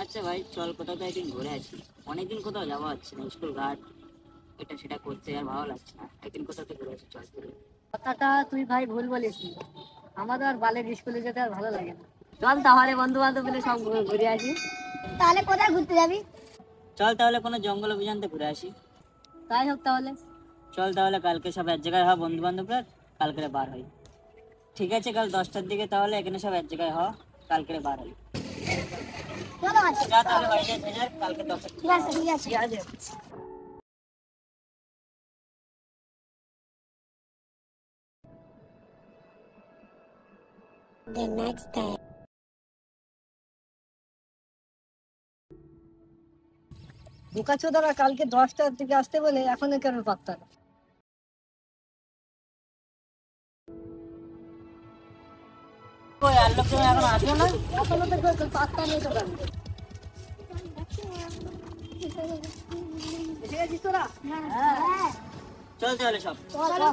আচ্ছা ভাই চল কোথাও তো একদিন ঘুরে আসি। অনেকদিন কোথাও যাওয়া হচ্ছে না, স্কুল ঘাট এটা সেটা করতে আর ভালো লাগছে না। একদিন কোথাও তো ঘুরে আসি চল ঘুরে। কথাটা তুই ভাই ভুল বলিস। আমাদের আর বালের স্কুলে যেতে আর ভালো লাগে না। চল তাহলে বন্ধু বান্ধব মিলে সব ঘুরে আসি। তাহলে কোথায় ঘুরতে যাবি? চল তাহলে কোনো জঙ্গল অভিযানতে ঘুরে আসি। তাই হোক তাহলে। চল তাহলে কালকে সব এক জায়গায় হয় বন্ধু বান্ধবরা, কালকে বার হই। ঠিক আছে কাল 10টার দিকে তাহলে এখানে সব এক জায়গায় হ, কালকে বার হই। চলো আছে। যা তাহলে বাড়িতে যা, কালকে 10টা। ঠিক আছে ঠিক আছে। ঠিক আছে। The next day. বোকাচোদারা কালকে 10টার দিকে আসতে বলে এখনো কেন পাত্তা না? কই আর লোক এখন আসলো না? এখনো তো কেউ পাত্তা নেই তো কেন? এসে গেছিস তোরা? হ্যাঁ। চল তাহলে সব। চলো।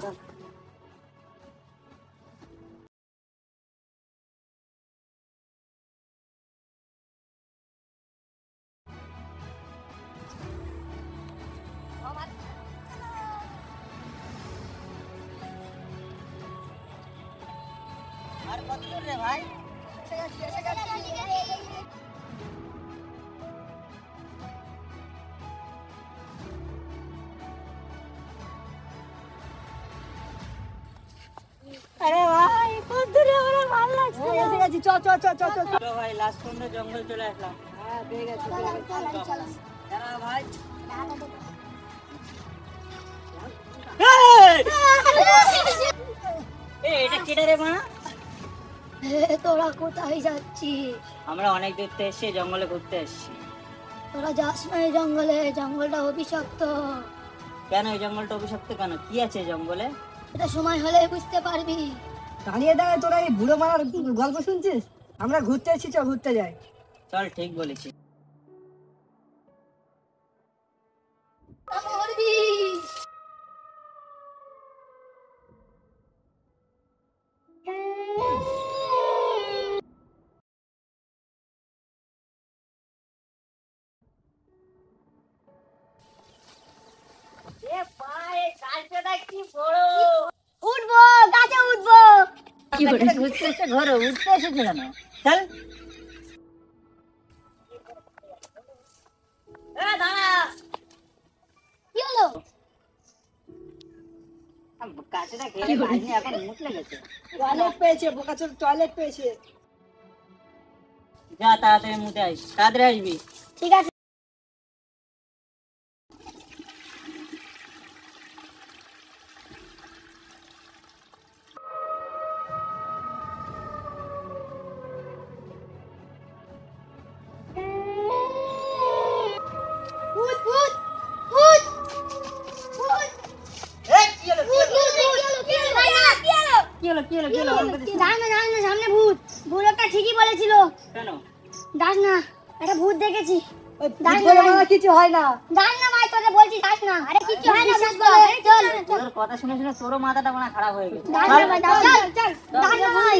আর কত দূর রে ভাই? আরে ভাই কত দূরে আমরা ভালো লাগছে। এসে গেছি, চল চল চল চল চল। চলো ভাই লাস্ট পর্যন্ত জঙ্গল চলে আসলাম। হ্যাঁ পেয়ে গেছি। চলো। দাঁড়া ভাই। এটা কেটে রে মা? তোরা কোথায় যাচ্ছিস? আমরা অনেক দূর থেকে এসেছি, জঙ্গলে ঘুরতে এসেছি। তোরা যাস না এই জঙ্গলে, জঙ্গলটা অভিশপ্ত। কেন এই জঙ্গলটা অভিশপ্ত কেন? কি আছে এই জঙ্গলে? এটা সময় হলে বুঝতে পারবি। দাঁড়িয়ে দাঁড়িয়ে তোরা এই বুড়ো মারার গল্প শুনছিস? আমরা ঘুরতে এসেছি, চল ঘুরতে যাই। চল ঠিক বলেছিস। মরবি। উঠবো, গাছে উঠবো। কি করে ঘুরতে এসে ঘরে উঠতে এসেছে কেন? চল। কি হলো? কাছেটা ঘেরে পাইনি, এখন মুখ লেগেছে। টয়লেট পেয়েছে বোকাচোদ, টয়লেট পেয়েছে। যা তাড়াতাড়ি মুতে আইস, তাড়াতাড়ি আসবি। ঠিক আছে। ভূত ভূত ভূত ভূত। কি হলো কি হলো কি হলো কি হলো? সামনে ভূত। ভূত একটা ঠিকই বলেছিল। কেন? দাস না, একটা ভূত দেখেছি। ওই ভূত বলে মারা কিছু হয় না। দাস না ভাই, তোরে বলছি দাস না। আরে কিছু হয় না, বিশ্বাস কর। চল তোর কথা শুনে শুনে তোরও মাথাটা মনে হয় খারাপ হয়ে গেছে। দাস না ভাই, চল চল। দাস না ভাই।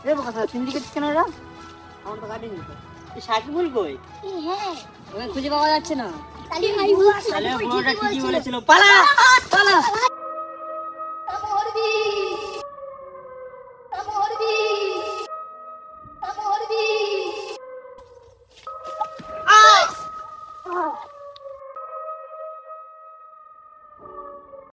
এ বোকাচোদ, চিমটি কেটে কেন রা? আমার তো কাটিনি তো। সাকিবুল কই? হ্যাঁ, ওকে খুঁজে পাওয়া যাচ্ছে না। তাহলে তাহলে পুরোটা ঠিকই বলেছিল। পালা পালা।